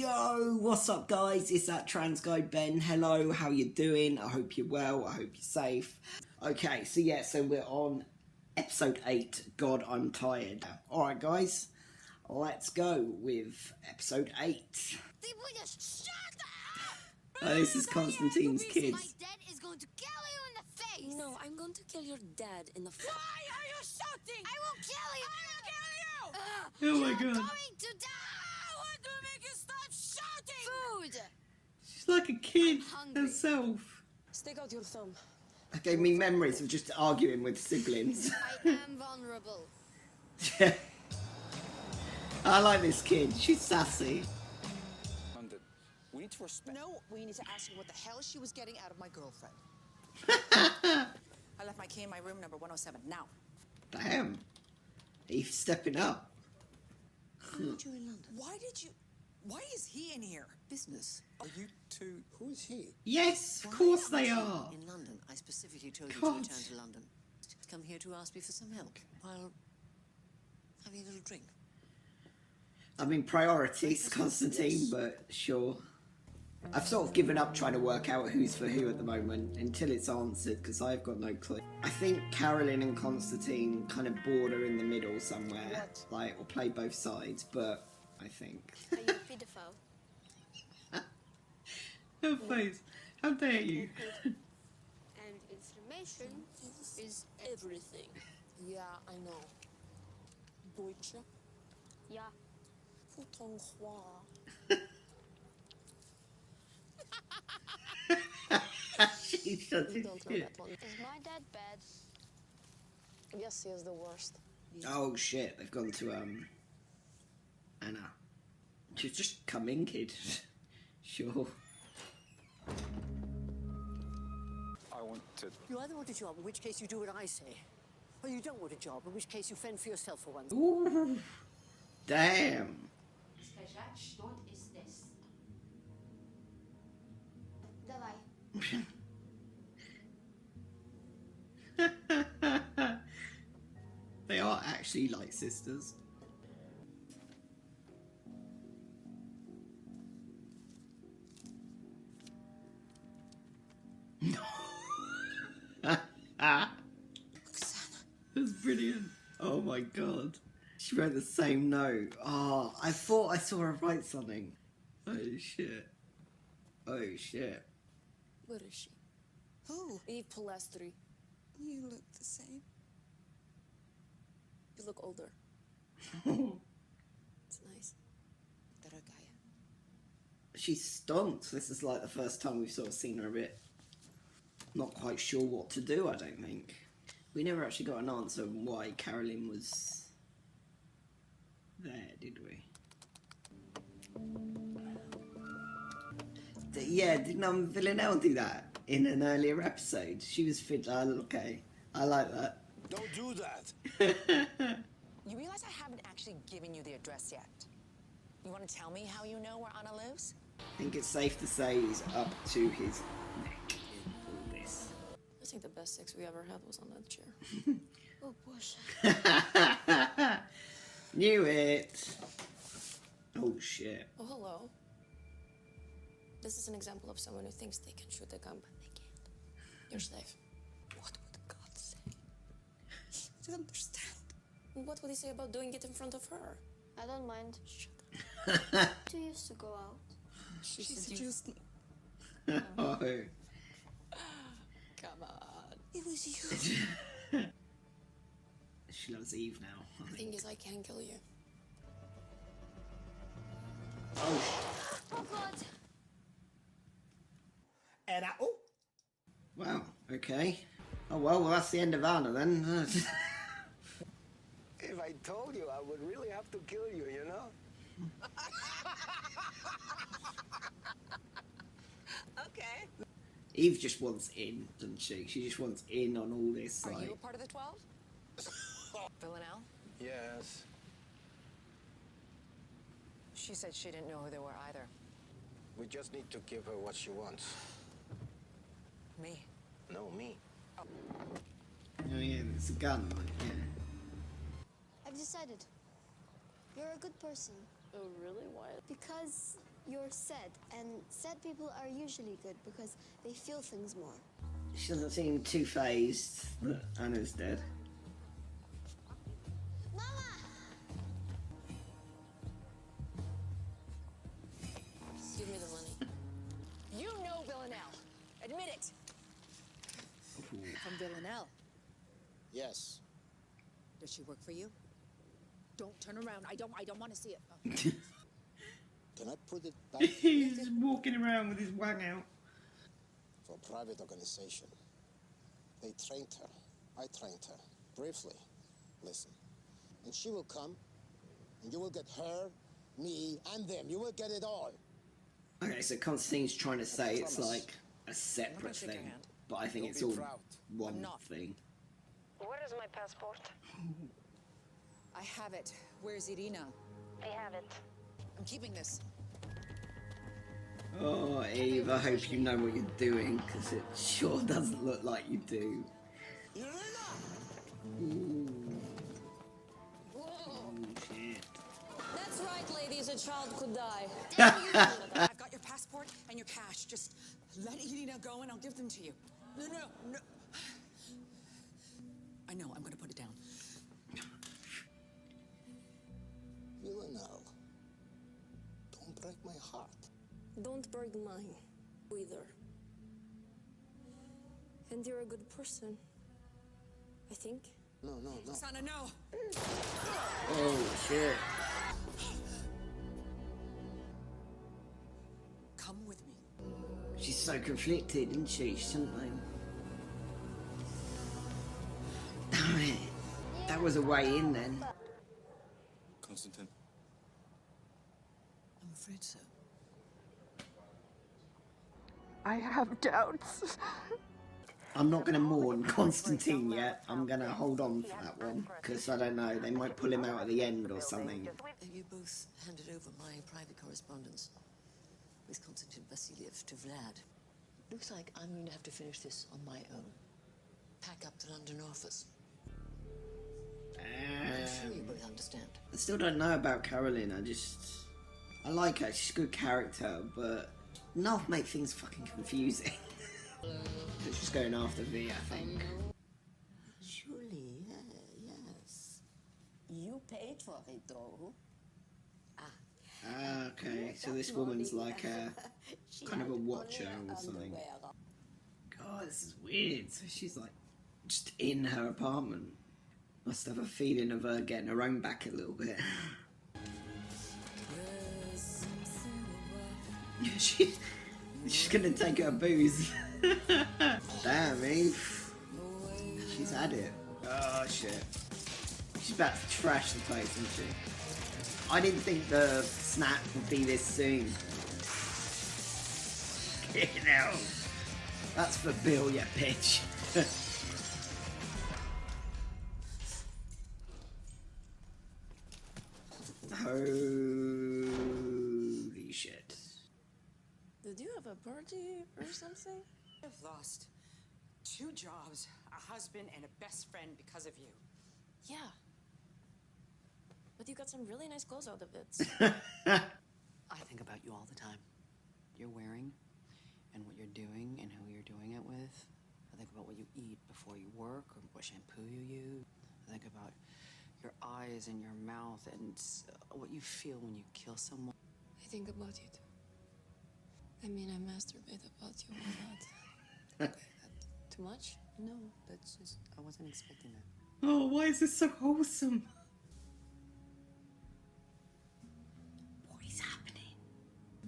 Yo, what's up guys? It's that trans guy Ben. Hello, how you doing? I hope you're well, I hope you're safe. Okay, so we're on episode 8, God I'm Tired. Alright guys, let's go with episode 8. Oh, this is Constantine's kids. My dad is going to kill you in the face. No, I'm going to kill your dad in the face. Why are you shouting? I will kill you. I will kill you. Oh my You're god. going to die. I want to make you stop shouting. Food. She's like a kid I'm hungry. herself. Stick out your thumb. That gave me memories of just arguing with siblings. I am vulnerable. Yeah. I like this kid, she's sassy. London. We need to respect. No, we need to ask her what the hell she was getting out of my girlfriend. I left my key in my room number 107. Now. Damn. He's stepping up. Why did you in London? Why is he in here? Business. Are you two? Who is he? Yes, of course they are. In London, I specifically told you to God. return to London. Come here to ask me for some help while having a little drink. I mean, priorities, Constantine, but sure. I've sort of given up trying to work out who's for who at the moment until it's answered, because I've got no clue. I think Carolyn and Constantine kind of border in the middle somewhere, like, or play both sides, but I think. Are you a pedophile? Her face. How dare you? And information is Everything. Yeah, I know. Deutsche. yeah. She's such You a don't know shit. that one. Is my dad bad? Yes, he is the worst. Oh shit, they've gone to Anna. Just come in, kid. Sure. I want to. You either want a job, in which case you do what I say, or you don't want a job, in which case you fend for yourself for once. Ooh. Damn. Сказать, что здесь. Давай. They are actually like sisters. That's brilliant. Oh my god. She wrote the same note. Oh, I thought I saw her write something. Oh shit. Oh shit. Where is she? Who? Eve Pilastri. You look the same. You look older. It's nice. Дорогая. She's stumped. This is like the first time we've sort of seen her a bit not quite sure what to do, I don't think. We never actually got an answer on why Carolyn was there, did we? Yeah, didn't Villanelle do that in an earlier episode? She was fit. Okay, I like that. Don't do that. You realize I haven't actually given you the address yet. You want to tell me how you know where Anna lives? I think it's safe to say he's up to his neck in all this. I think the best sex we ever had was on that chair. Oh, Bоже. Knew it. Oh shit. Oh, hello. This is an example of someone who thinks they can shoot a gun, but they can't. You're safe. What would God say? I don't understand. What would he say about doing it in front of her? I don't mind. Shut up. Two used to go out. She She said you... seduced me. Oh. Come on. It was you. She loves Eve now. The thing is, I can kill you. Oh. Oh, God. And oh. Wow, okay. Oh well, that's the end of Anna then. If I told you, I would really have to kill you. You know. Okay. Eve just wants in, doesn't she? She just wants in on all this, Are like... you a part of the 12? Villanelle? Yes. She said she didn't know who they were either. We just need to give her what she wants. Me. No, me. Oh yeah, it's a gun, like, yeah. I've decided. You're a good person. Oh, really? Why? Because You're sad, and sad people are usually good because they feel things more. She doesn't seem too phased that Anna's dead. Mama! Give me the money. You know Villanelle. Admit it. From Villanelle. Yes. Does she work for you? Don't turn around. I don't want to see it. Can I put it back He's just walking around with his wang out. for a private organization? They trained her. I trained her. Briefly. Listen. And she will come, and you will get her, me, and them. You will get it all. Okay, so Constantine's trying to say it's like a separate shake your thing, hand. but I think Don't it's be all proud. one I'm not. thing. Where is my passport? I have it. Where's Irina? I have it. I'm keeping this. Oh, Eve, I hope you know what you're doing, because it sure doesn't look like you do. Ooh. Oh, shit. That's right, ladies, a child could die. I've got your passport and your cash. Just let Irina go and I'll give them to you. No. I know, I'm gonna put it down. Villanelle, don't break my heart. Don't break mine, either. And you're a good person, I think. No. Sana, no. Oh, shit. Come with me. She's so conflicted, isn't she? Shouldn't they? Damn it. That was a way in then. Constantine. I'm afraid so. I have doubts. I'm not going to mourn Constantine yet. I'm going to hold on for that one. Because I don't know, they might pull him out at the end or something. Have you both handed over my private correspondence with Konstantin Vasiliev to Vlad? Looks like I'm going to have to finish this on my own. Pack up the London office. I'm sure you both understand. I still don't know about Caroline. I like her. She's a good character, but enough make things fucking confusing. She's going after V, I think. Surely, yes. You paid for it, though. Ah, okay. So this woman's like a kind of a watcher or something. God, this is weird. So she's like just in her apartment. Must have a feeling of her getting her own back a little bit. She's gonna take her booze. Damn, Eve. She's had it. Oh shit. She's about to trash the place, isn't she? I didn't think the snap would be this soon. Get out. That's for Bill, you bitch. Holy shit. Did you have a party or something? I've lost 2 jobs, a husband, and a best friend because of you. Yeah. But you got some really nice clothes out of it. I think about you all the time. You're wearing, and what you're doing, and who you're doing it with. I think about what you eat before you work, or what shampoo you use. I think about your eyes and your mouth, and what you feel when you kill someone. I think about you too. I mean, I masturbate about you a lot. Too much? No, that's just, I wasn't expecting that. Oh, why is this so wholesome? What is happening?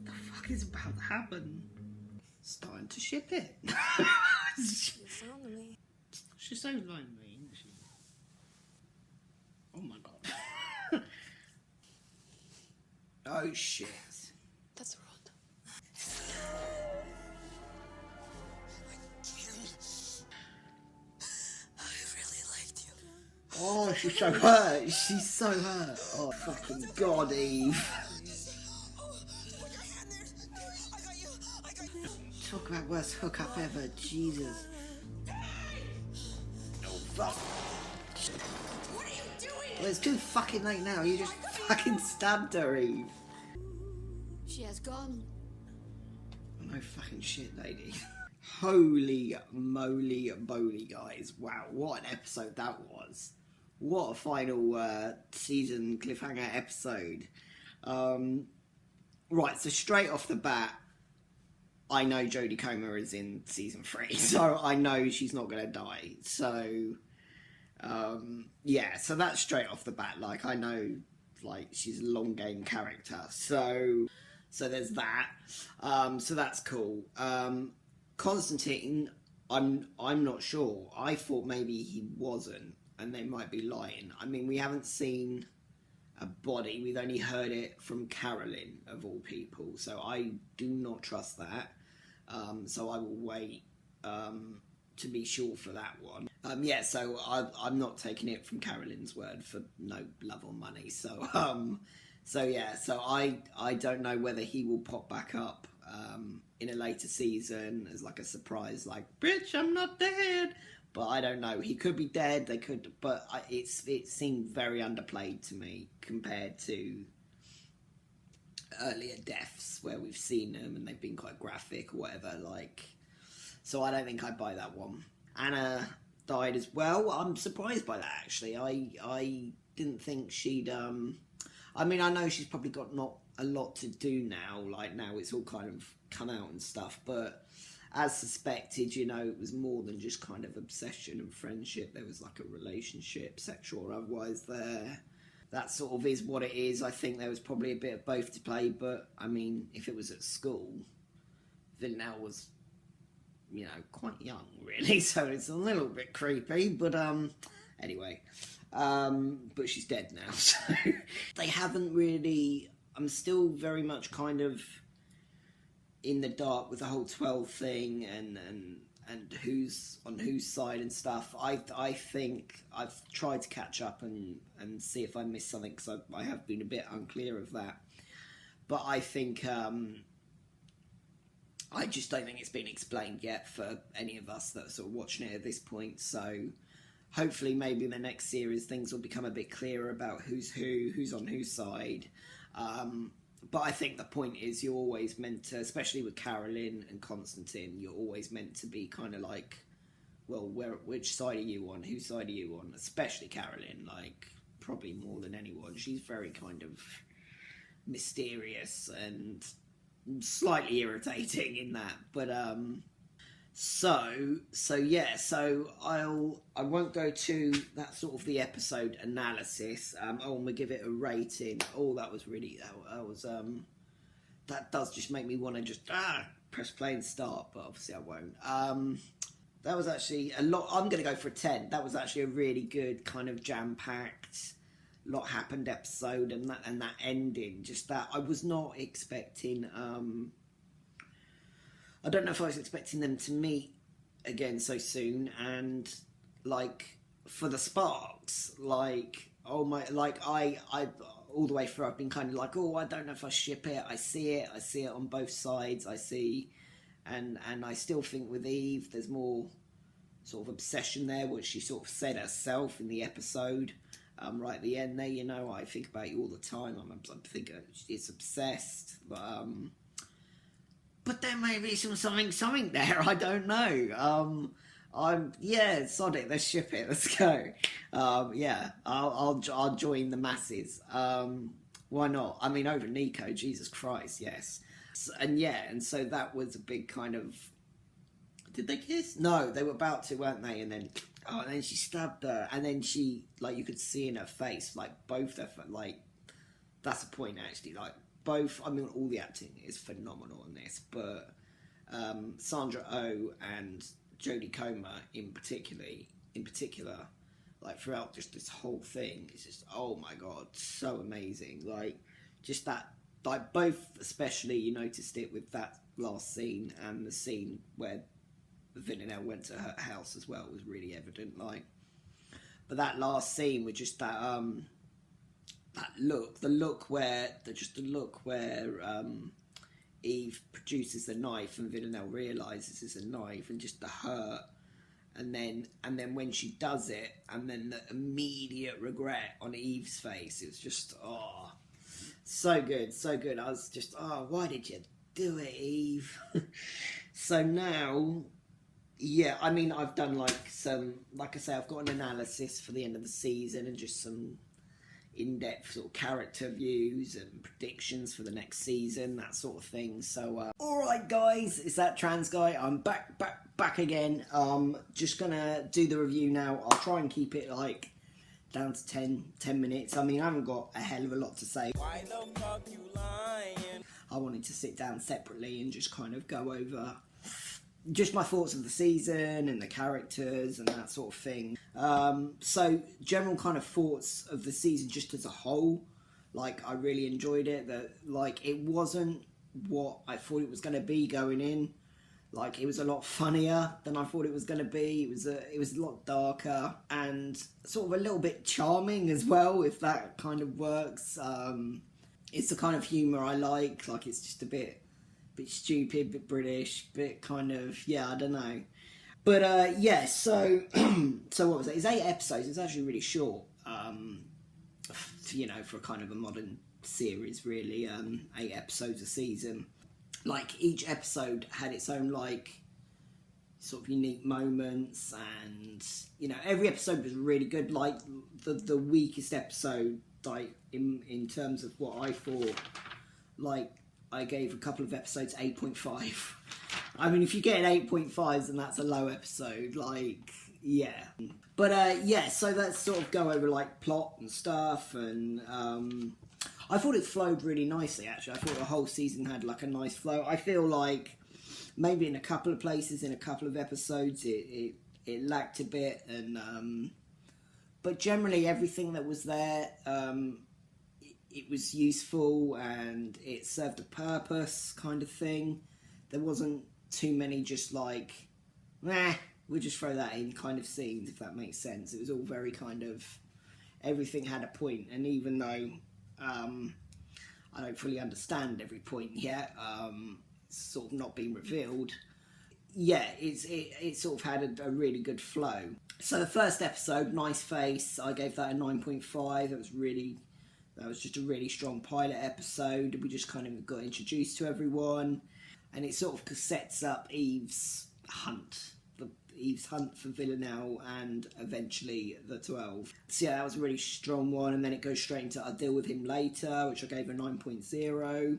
The fuck is about to happen? Starting to ship it. You found me. She's so lonely, isn't she? Oh my god. Oh shit. That's rude. I really liked you. Oh, she's so hurt. She's so hurt. Oh, fucking god, Eve. Talk about worst hookup ever. Jesus. Oh, fuck. What are you doing? Well, it's too fucking late now. You just fucking stabbed her, Eve. She has gone. No fucking shit, lady. Holy moly moly, guys. Wow, what an episode that was. What a final season cliffhanger episode. Right, so straight off the bat, I know Jodie Comer is in season 3, so I know she's not going to die. So, yeah, so that's straight off the bat. Like, I know, like, she's a long game character. So there's that. So that's cool. Constantine, I'm not sure. I thought maybe he wasn't, and they might be lying. I mean, we haven't seen a body. We've only heard it from Carolyn, of all people. So I do not trust that. So I will wait to be sure for that one. Yeah, so I'm not taking it from Carolyn's word for no love or money. So yeah, so I don't know whether he will pop back up in a later season as like a surprise, like, bitch, I'm not dead. But I don't know. He could be dead. They could, but it seemed very underplayed to me compared to earlier deaths where we've seen them and they've been quite graphic or whatever. Like, so I don't think I'd buy that one. Anna died as well. I'm surprised by that, actually. I didn't think she'd. I mean, I know she's probably got not a lot to do now. Like, now it's all kind of come out and stuff, but as suspected, you know, it was more than just kind of obsession and friendship. There was like a relationship, sexual or otherwise there. That sort of is what it is. I think there was probably a bit of both to play, but I mean, if it was at school, Villanelle was, you know, quite young, really, so it's a little bit creepy, but anyway. But she's dead now, so they haven't really. I'm still very much kind of in the dark with the whole 12 thing and who's on whose side and stuff. I think I've tried to catch up and see if I missed something, because I have been a bit unclear of that. But I think I just don't think it's been explained yet for any of us that are sort of watching it at this point. So hopefully maybe in the next series things will become a bit clearer about who's on whose side. But I think the point is you're always meant to, especially with Carolyn and Constantine, you're always meant to be kind of like, well, which side are you on? Whose side are you on? Especially Carolyn, like, probably more than anyone. She's very kind of mysterious and slightly irritating in that. But, so yeah, so I won't go to that sort of the episode analysis. I'm gonna give it a rating. Oh, that was really, that does just make me want to just press play and start, but obviously I won't. That was actually a lot. I'm gonna go for a 10. That was actually a really good kind of jam-packed, lot happened episode, and that ending, just that I was not expecting. I don't know if I was expecting them to meet again so soon, and like for the sparks, like, oh my, like I all the way through I've been kind of like, oh, I don't know if I ship it. I see it on both sides. I see, and I still think with Eve there's more sort of obsession there, which she sort of said herself in the episode right at the end there. You know, I think about you all the time. I'm thinking it's obsessed, but there may be something there. I don't know. Yeah, sod it. Let's ship it. Let's go. Yeah, I'll join the masses. Why not? I mean, over Nico, Jesus Christ, yes. And so that was a big kind of. Did they kiss? No, they were about to, weren't they? And then she stabbed her, and then she, like, you could see in her face, like, both their, like, that's the point actually, like. Both, I mean, all the acting is phenomenal in this, but Sandra Oh and Jodie Comer in particular, like throughout just this whole thing, it's just, oh my god, so amazing. Like, just that, like, both, especially you noticed it with that last scene and the scene where Villanelle went to her house as well, was really evident. Like, but that last scene with just that that look, the look where Eve produces the knife and Villanelle realises it's a knife, and just the hurt, and then when she does it, and then the immediate regret on Eve's face, it was just, oh, So good, so good. I was just, oh, why did you do it, Eve? So now, yeah, I mean, I've done like some, like I say, I've got an analysis for the end of the season and just some in-depth sort of character views and predictions for the next season, that sort of thing. So, alright guys, it's that trans guy. I'm back again. Just gonna do the review now. I'll try and keep it like down to 10 minutes. I mean, I haven't got a hell of a lot to say. Why the fuck you lying? I wanted to sit down separately and just kind of go over just my thoughts of the season and the characters and that sort of thing. So general kind of thoughts of the season just as a whole. Like, I really enjoyed it. That, like, it wasn't what I thought it was going to be going in. Like, it was a lot funnier than I thought it was going to be. It was a lot darker and sort of a little bit charming as well, if that kind of works. It's the kind of humour I like. Like, it's just a bit stupid, bit British, bit kind of, yeah, I don't know. But, yeah, so what was it? It's 8 episodes. It's actually really short, you know, for kind of a modern series, really. 8 episodes a season. Like, each episode had its own, like, sort of unique moments, and, you know, every episode was really good. Like, the weakest episode, like, in terms of what I thought, like, I gave a couple of episodes 8.5. I mean, if you get an 8.5, then that's a low episode, like, yeah. But, yeah, so let's sort of go over, like, plot and stuff, and, I thought it flowed really nicely, actually. I thought the whole season had, like, a nice flow. I feel like maybe in a couple of places, in a couple of episodes, it lacked a bit, and, but generally everything that was there, it was useful and it served a purpose, kind of thing. There wasn't too many just like, we'll just throw that in kind of scenes, if that makes sense. It was all very kind of, everything had a point, and even though I don't fully understand every point yet, it's sort of not been revealed, yeah, it sort of had a really good flow. So the first episode, Nice Face, I gave that a 9.5. That was just a really strong pilot episode. We just kind of got introduced to everyone, and it sort of sets up Eve's hunt for Villanelle and eventually the 12. So yeah, that was a really strong one, and then it goes straight into I'll Deal With Him Later, which I gave a 9.0.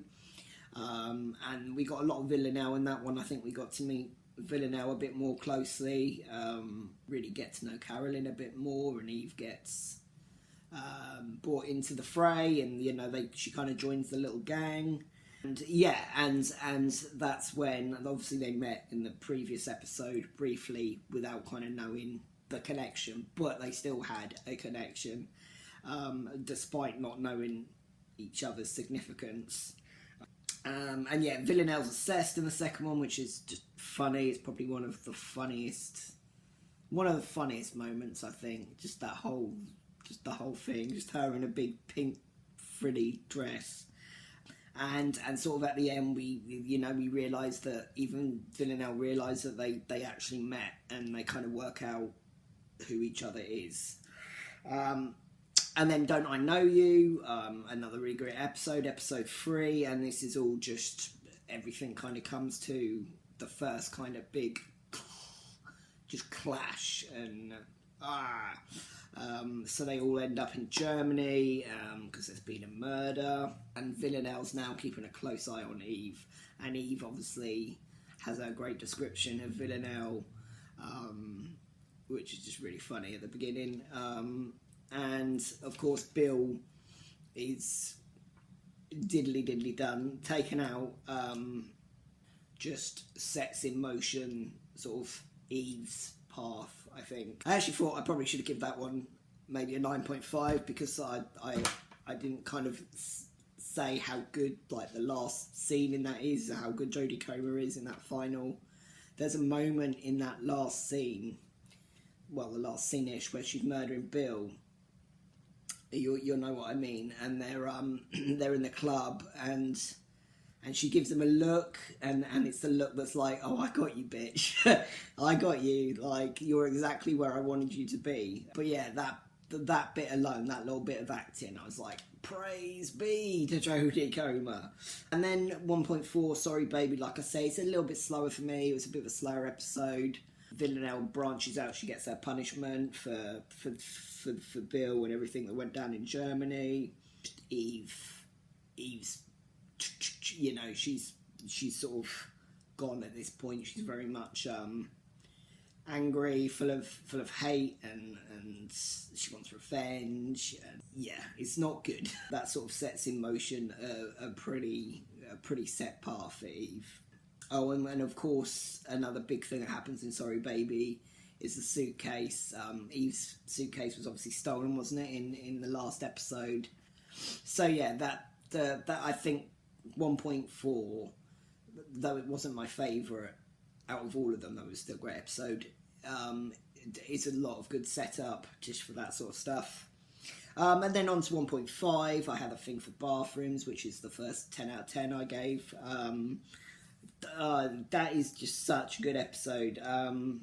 And we got a lot of Villanelle in that one. I think we got to meet Villanelle a bit more closely, really get to know Carolyn a bit more, and Eve gets brought into the fray, and you know, she kind of joins the little gang, and yeah, and that's when, and obviously they met in the previous episode briefly without kind of knowing the connection, but they still had a connection, despite not knowing each other's significance. And yeah, Villanelle's obsessed in the second one, which is just funny. It's probably one of the funniest moments, I think. Just the whole thing, just her in a big pink frilly dress, and sort of at the end, we realise that even Villanelle realised that they actually met, and they kind of work out who each other is. And then Don't I Know You, another really great episode 3, and this is all just, everything kind of comes to the first kind of big just clash, and so they all end up in Germany because there's been a murder, and Villanelle's now keeping a close eye on Eve, and Eve obviously has a great description of Villanelle, which is just really funny at the beginning, and of course Bill is diddly done, taken out, just sets in motion sort of Eve's path, I think. I actually thought I probably should have given that one maybe a 9.5, because I didn't kind of say how good, like, the last scene in that is, how good Jodie Comer is in that final. There's a moment in that last scene, well, the last scene-ish, where she's murdering Bill. You'll know what I mean. And they're in the club, and she gives him a look, and it's the look that's like, oh, I got you, bitch. I got you. Like, you're exactly where I wanted you to be. But yeah, that bit alone, that little bit of acting, I was like, praise be to Jodie Comer. And then 1.4, Sorry Baby, like I say, it's a little bit slower for me. It was a bit of a slower episode. Villanelle branches out, she gets her punishment for Bill and everything that went down in Germany. Eve's, you know, she's sort of gone at this point. She's very much angry, full of hate, and she wants revenge. And yeah, it's not good. That sort of sets in motion a pretty set path for Eve. Oh, and of course, another big thing that happens in Sorry Baby is the suitcase. Eve's suitcase was obviously stolen, wasn't it, in the last episode? So yeah, that I think 1.4, though it wasn't my favourite out of all of them, that was still a great episode. It's a lot of good setup just for that sort of stuff. And then on to 1.5, I had a thing for bathrooms, which is the first 10 out of 10 I gave. That is just such a good episode. And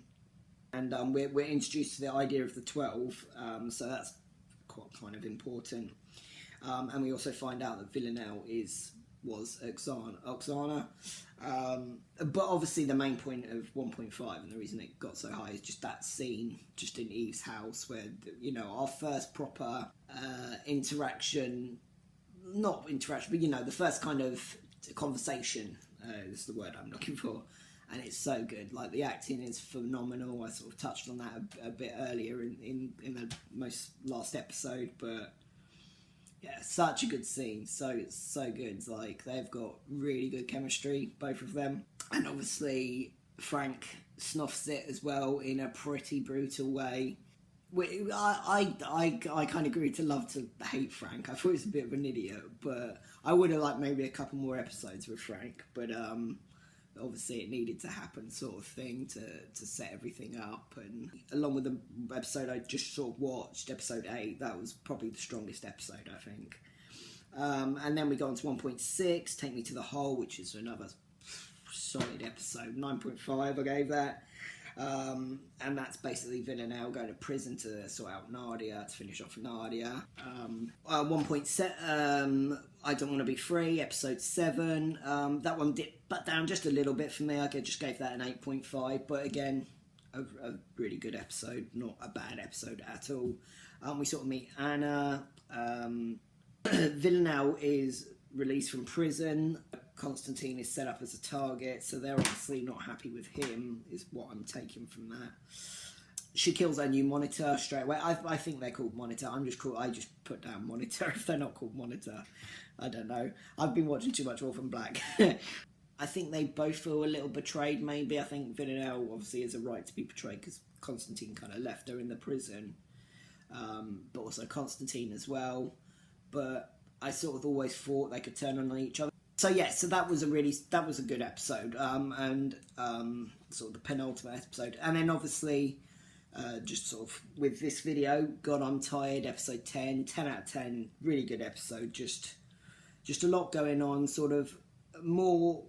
we're introduced to the idea of the 12, so that's quite kind of important. And we also find out that Villanelle was Oksana. But obviously the main point of 1.5 and the reason it got so high is just that scene just in Eve's house where, you know, our first proper interaction, not interaction, but, you know, the first kind of conversation is the word I'm looking for. And it's so good. Like, the acting is phenomenal. I sort of touched on that a bit earlier in the most last episode, but yeah, such a good scene. So good. Like, they've got really good chemistry, both of them. And obviously Frank snuffs it as well in a pretty brutal way. I kind of grew to love to hate Frank. I thought he was a bit of an idiot, but I would have liked maybe a couple more episodes with Frank. But obviously it needed to happen, sort of thing, to set everything up. And along with the episode I just sort of watched, episode 8, that was probably the strongest episode, I think. And then we go on to 1.6, Take Me to the Hole, which is another solid episode. 9.5 I gave that. And that's basically Villanelle going to prison to sort out Nadia, to finish off Nadia. 1.7, I Don't Want to Be Free, episode 7. That one dipped back down just a little bit for me. I just gave that an 8.5, but again, a really good episode, not a bad episode at all. We sort of meet Anna. Villanelle is released from prison. Constantine is set up as a target, so they're obviously not happy with him, is what I'm taking from that. She kills her new monitor straight away. I think they're called Monitor. I just put down Monitor if they're not called Monitor. I don't know. I've been watching too much Orphan Black. I think they both feel a little betrayed, maybe. I think Villanelle obviously has a right to be betrayed because Constantine kind of left her in the prison. But also Constantine as well. But I sort of always thought they could turn on each other. So yeah, so that was a good episode, and sort of the penultimate episode. And then obviously, just sort of with this video, God, I'm Tired, episode 10 out of 10, really good episode. Just a lot going on, some more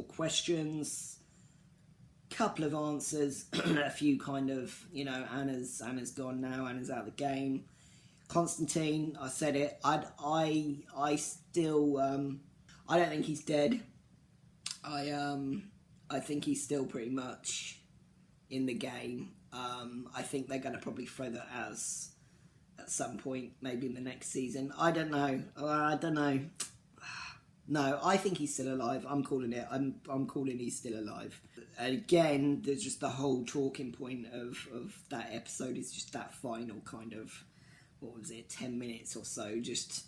questions, couple of answers, a few kind of, you know, Anna's gone now, Anna's out of the game. Constantine, I said it. I still, I don't think he's dead. I think he's still pretty much in the game. I think they're going to probably throw that as at some point, maybe in the next season. I don't know. No, I think he's still alive. I'm calling it. I'm calling he's still alive. Again, there's just the whole talking point of that episode is just that final kind of, what was it, 10 minutes or so, just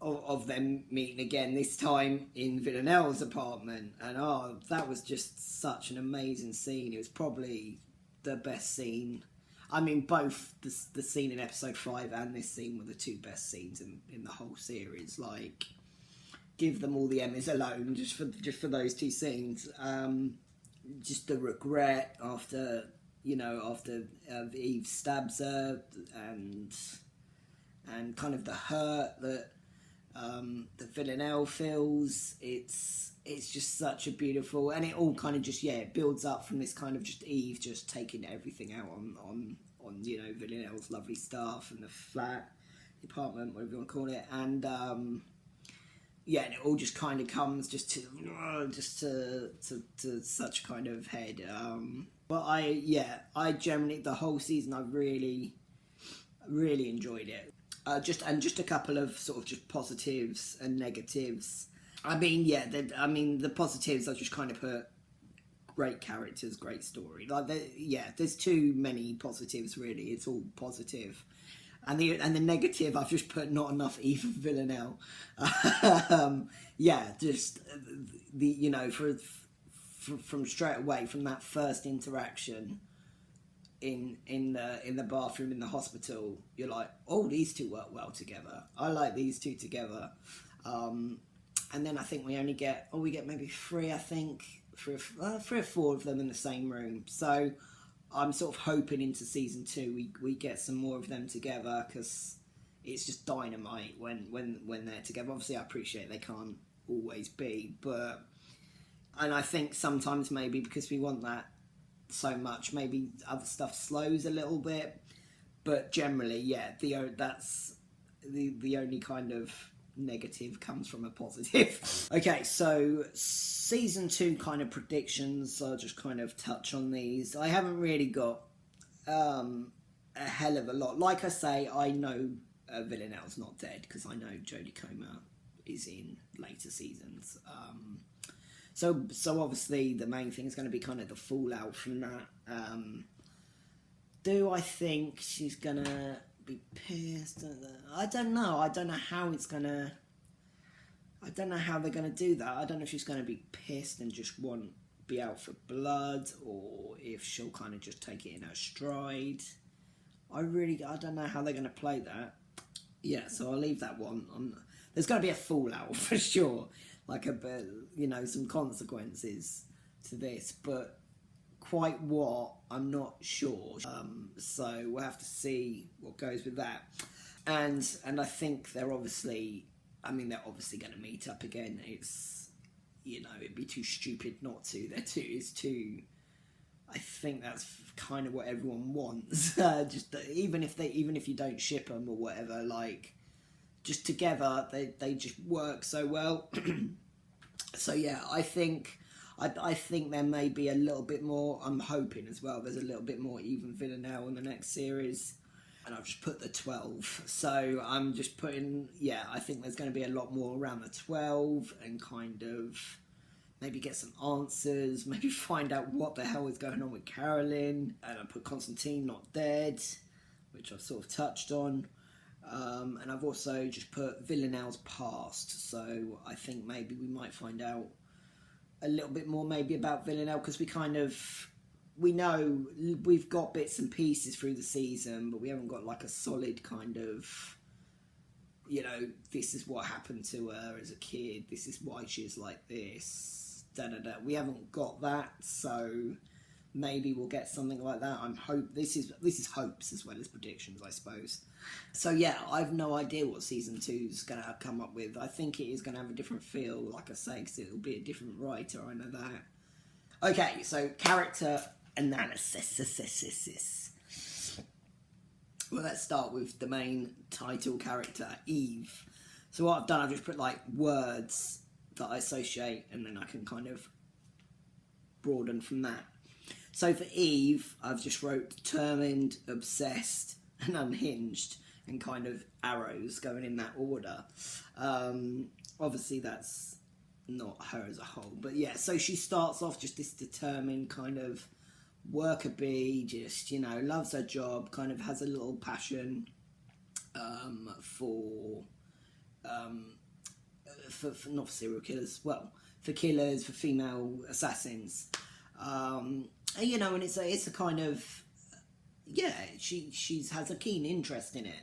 of them meeting again, this time in Villanelle's apartment. And that was just such an amazing scene. It was probably the best scene. I mean, both the scene in episode 5 and this scene were the two best scenes in the whole series. Like, give them all the Emmys alone just for those two scenes. Just the regret after Eve stabs her, and kind of the hurt that Villanelle feels. It's just such a beautiful, and it all kind of just, it builds up from this kind of just Eve just taking everything out on Villanelle's lovely stuff and the flat, the apartment, whatever you want to call it, and yeah, and it all just kind of comes just to such kind of head. But I generally, the whole season I really enjoyed it. Just a couple of sort of just positives and negatives. I mean, the positives I just kind of put great characters, great story. Like, there's too many positives really. It's all positive. And the negative, I've just put not enough Eva Villanelle. Just from straight away from that first interaction in the bathroom in the hospital, you're like, oh, these two work well together. I like these two together. And then I think we get maybe three or four of them in the same room. So I'm sort of hoping into season 2 we get some more of them together, because it's just dynamite when they're together. Obviously I appreciate they can't always be, and I think sometimes maybe because we want that so much, maybe other stuff slows a little bit, but generally that's the only kind of negative comes from a positive. Okay, so season 2 kind of predictions, I'll just kind of touch on these. I haven't really got a hell of a lot. Like I say, I know Villanelle's not dead, because I know Jodie Comer is in later seasons. So obviously the main thing is going to be kind of the fallout from that. Do I think she's going to be pissed? I don't know. I don't know how they're gonna do that. I don't know if she's gonna be pissed and just be out for blood, or if she'll kind of just take it in her stride. I don't know how they're gonna play that. Yeah, so I'll leave that one. There's gonna be a fallout for sure, like some consequences to this, but quite what, I'm not sure. So we'll have to see what goes with that. And I think they're obviously going to meet up again. It's, it'd be too stupid not to. I think that's kind of what everyone wants. Just even if you don't ship them or whatever, like, just together they just work so well. So yeah, I think there may be a little bit more. I'm hoping as well there's a little bit more even Villanelle in the next series. And I've just put the 12. So I'm just putting, I think there's going to be a lot more around the 12, and kind of maybe get some answers, maybe find out what the hell is going on with Carolyn. And I put Constantine not dead, which I've sort of touched on. And I've also just put Villanelle's past. So I think maybe we might find out a little bit more maybe about Villanelle, because we know we've got bits and pieces through the season, but we haven't got like a solid kind of, this is what happened to her as a kid, this is why she's like this, We haven't got that, so maybe we'll get something like that. This is hopes as well as predictions, I suppose. So yeah, I've no idea what season 2 is going to come up with. I think it is going to have a different feel, like I say, because it'll be a different writer, I know that. Okay, so character analysis. Well, let's start with the main title character, Eve. So what I've done, I've just put like words that I associate, and then I can kind of broaden from that. So for Eve, I've just wrote determined, obsessed, and unhinged, and kind of arrows going in that order. Obviously that's not her as a whole, but yeah, so she starts off just this determined kind of worker bee, just, loves her job, kind of has a little passion for not serial killers, for killers, for female assassins, and it's a kind of, she has a keen interest in it,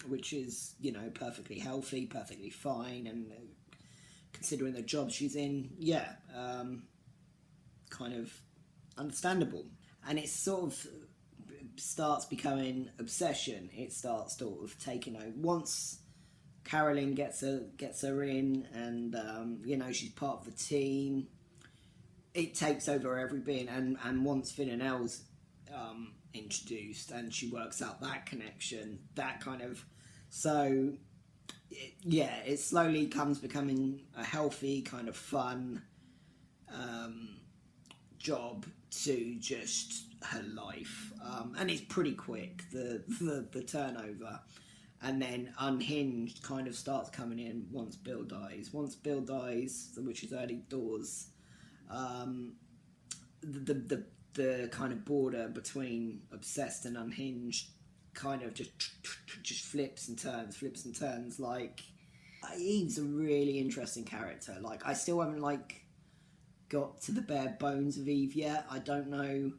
which is, perfectly healthy, perfectly fine, and considering the job she's in, kind of understandable. And it sort of starts becoming obsession. It starts sort of taking over. Once Carolyn gets her in, and she's part of the team, it takes over every bit. And once Villanelle's introduced, and she works out that connection, that kind of, so it slowly comes becoming a healthy kind of fun job to just her life, and it's pretty quick, the turnover. And then Unhinged kind of starts coming in once Bill dies, which is early doors. The kind of border between Obsessed and Unhinged kind of just flips and turns. Like, Eve's a really interesting character. Like, I still haven't got to the bare bones of Eve yet. I don't know.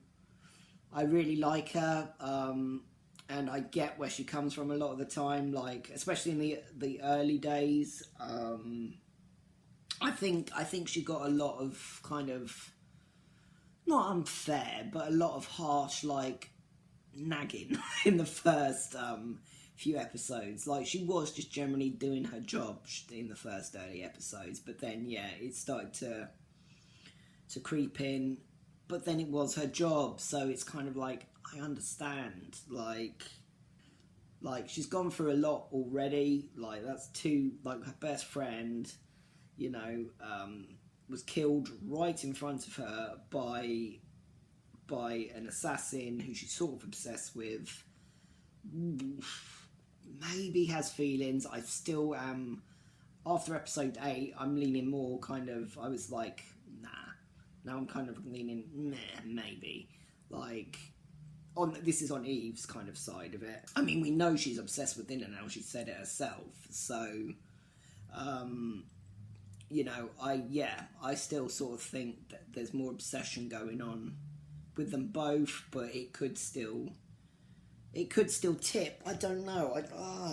I really like her, and I get where she comes from a lot of the time. Like, especially in the early days. I think she got a lot of kind of, not unfair, but a lot of harsh, nagging in the first few episodes. Like, she was just generally doing her job in the first early episodes, but then, it started to creep in, but then it was her job, so it's kind of I understand, like she's gone through a lot already, that's two, her best friend, was killed right in front of her by an assassin who she's sort of obsessed with, maybe has feelings. I still am, after episode 8, I'm leaning more I was like, nah. Now I'm kind of leaning, meh, maybe. This is on Eve's kind of side of it. I mean, we know she's obsessed with Villanelle, she said it herself, so, I still sort of think that there's more obsession going on with them both, but it could still tip. I don't know.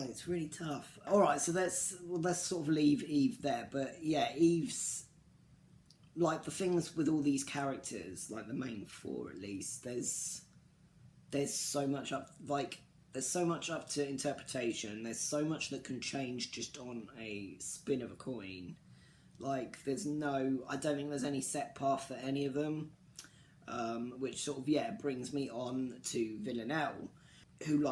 It's really tough. All right, so let's sort of leave Eve there. But yeah, Eve's, the things with all these characters, the main 4 at least. There's so much up. There's so much up to interpretation. There's so much that can change just on a spin of a coin. I don't think there's any set path for any of them, which sort of, brings me on to Villanelle, who,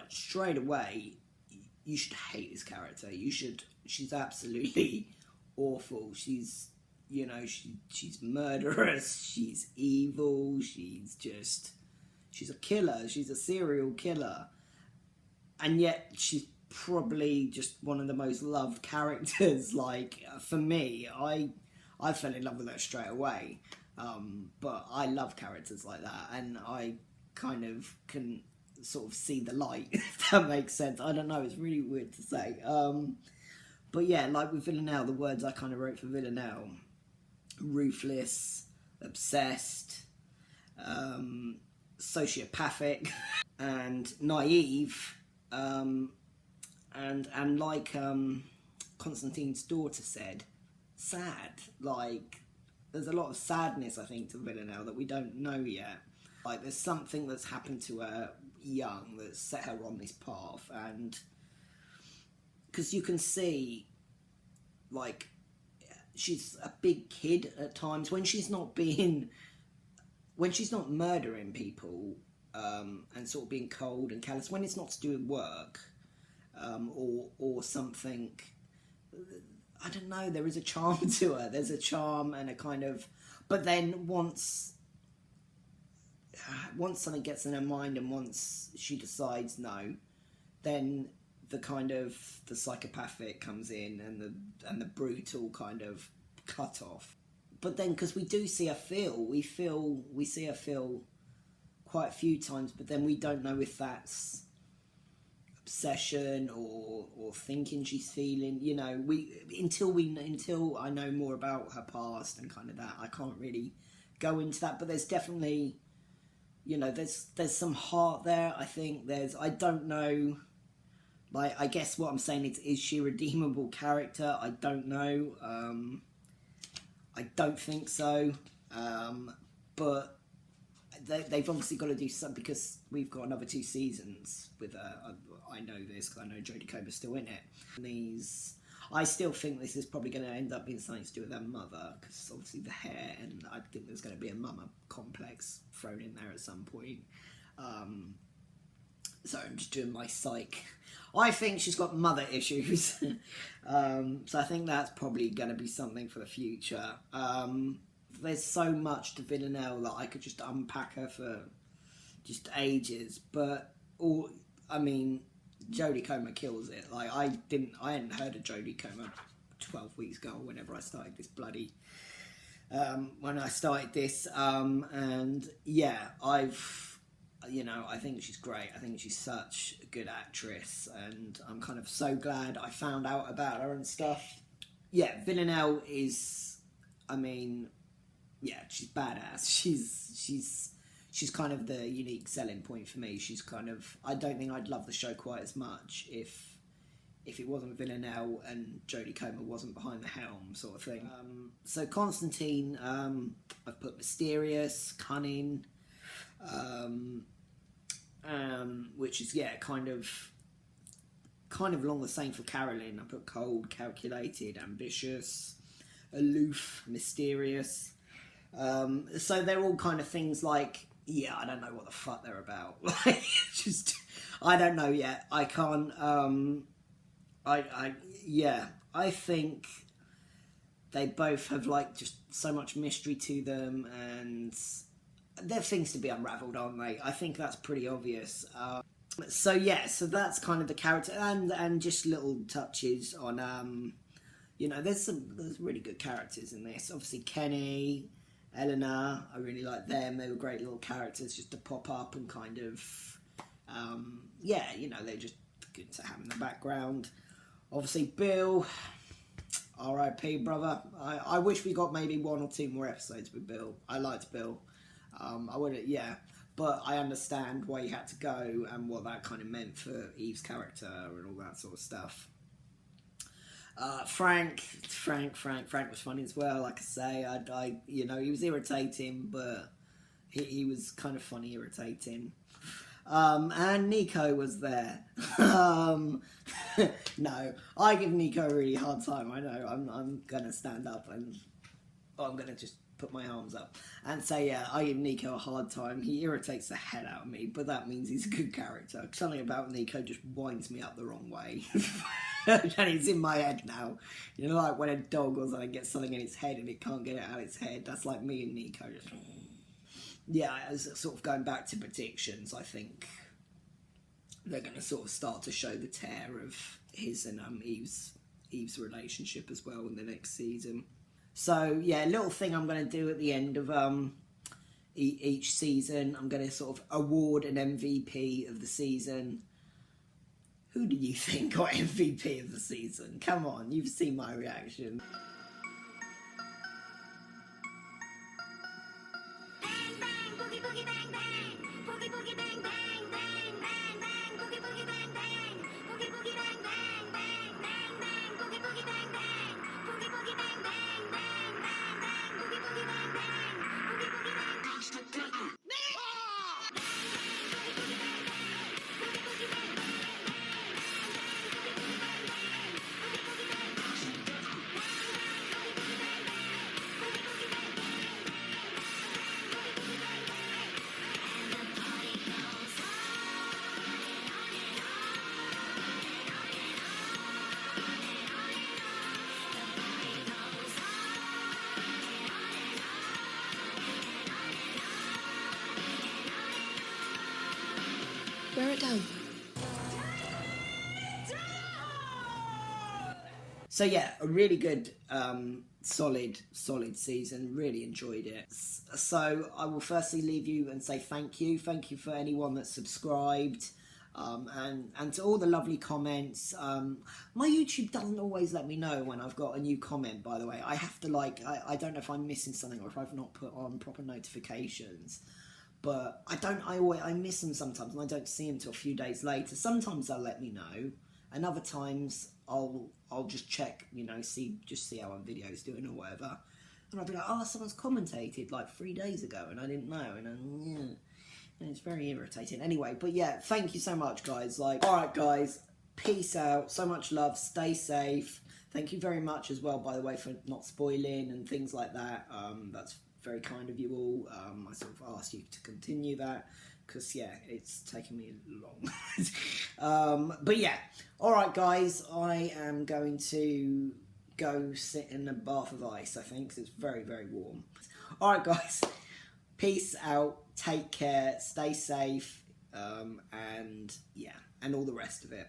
straight away, you should hate this character. She's absolutely awful. She's murderous, she's evil, she's a killer, she's a serial killer. And yet, she's probably just one of the most loved characters. For me, I fell in love with her straight away. But I love characters like that, and I kind of can sort of see the light, if that makes sense. I don't know, it's really weird to say. But yeah, with Villanelle, the words I kind of wrote for Villanelle: ruthless, obsessed, sociopathic, and naive, and Constantine's daughter said, sad. There's a lot of sadness, I think, to Villanelle that we don't know yet. There's something that's happened to her young that's set her on this path, and because you can see, she's a big kid at times when she's not murdering people, and sort of being cold and callous, when it's not to do with work, or something. I don't know, there is a charm to her. There's a charm and a kind of, but then once something gets in her mind and once she decides no, then the kind of the psychopathic comes in, and the brutal kind of cut off. But then, because we do see her feel, we see her feel quite a few times, but then we don't know if that's obsession or thinking she's feeling, until I know more about her past and kind of that, I can't really go into that. But there's definitely, there's some heart there. I think I don't know, I guess what I'm saying is she a redeemable character? I don't know. I don't think so. But they've obviously got to do something, because we've got another 2 seasons with I know this because I know Jodie Comer's still in it. I still think this is probably going to end up being something to do with her mother, because obviously the hair, and I think there's going to be a mama complex thrown in there at some point. So I'm just doing my psych. I think she's got mother issues. So I think that's probably going to be something for the future. There's so much to Villanelle that I could just unpack her for just ages. But, I mean, Jodie Comer kills it. Like, I hadn't heard of Jodie Comer 12 weeks ago, whenever I started this bloody... when I started this. And, yeah, I think she's great. I think she's such a good actress, and I'm kind of so glad I found out about her and stuff. Yeah, Villanelle is, I mean, yeah, she's badass. She's kind of the unique selling point for me. She's kind of, I don't think I'd love the show quite as much if it wasn't Villanelle and Jodie Comer wasn't behind the helm, sort of thing. So Constantine, I've put mysterious, cunning, which is, yeah, kind of along the same for Carolyn. I put cold, calculated, ambitious, aloof, mysterious. So they're all kind of things like, yeah, I don't know what the fuck they're about. Like, just, I don't know yet. I can't, I think they both have, like, just so much mystery to them, and they're things to be unravelled, aren't they? I think that's pretty obvious. So that's kind of the character, and just little touches on, there's really good characters in this. Obviously Kenny, Eleanor, I really like them. They were great little characters just to pop up and kind of, they're just good to have in the background. Obviously Bill, R.I.P. brother. I wish we got maybe 1 or 2 more episodes with Bill. I liked Bill. I wouldn't, but I understand why he had to go and what that kind of meant for Eve's character and all that sort of stuff. Frank was funny as well. Like I say, he was irritating, but he was kind of funny, irritating. And Nico was there. No, I give Nico a really hard time. I know. I'm gonna stand up and I'm gonna just put my arms up and say, yeah, I give Nico a hard time. He irritates the hell out of me, but that means he's a good character. Something about Nico just winds me up the wrong way. And it's in my head now. Like when a dog or something gets something in its head and it can't get it out of its head. That's like me and Nico. Yeah, as sort of going back to predictions, I think they're going to sort of start to show the tear of his and Eve's relationship as well in the next season. So, yeah, a little thing I'm going to do at the end of each season, I'm going to sort of award an MVP of the season. Who do you think got MVP of the season? Come on, you've seen my reaction. Wear it down. So yeah, a really good, solid season. Really enjoyed it. So I will firstly leave you and say thank you. Thank you for anyone that's subscribed. And to all the lovely comments. My YouTube doesn't always let me know when I've got a new comment, by the way. I have to I don't know if I'm missing something or if I've not put on proper notifications. But I miss them sometimes and I don't see them till a few days later. Sometimes they'll let me know, and other times I'll just check, see how my video's doing or whatever. And I'll be like, oh, someone's commentated like 3 days ago and I didn't know, and it's very irritating. Anyway, but yeah, thank you so much, guys. Alright guys, peace out, so much love, stay safe. Thank you very much as well, by the way, for not spoiling and things like that. That's very kind of you all. I sort of asked you to continue that because, yeah, it's taken me long. But yeah, all right, guys, I am going to go sit in a bath of ice, I think, because it's very, very warm. All right, guys, peace out, take care, stay safe, and yeah, and all the rest of it.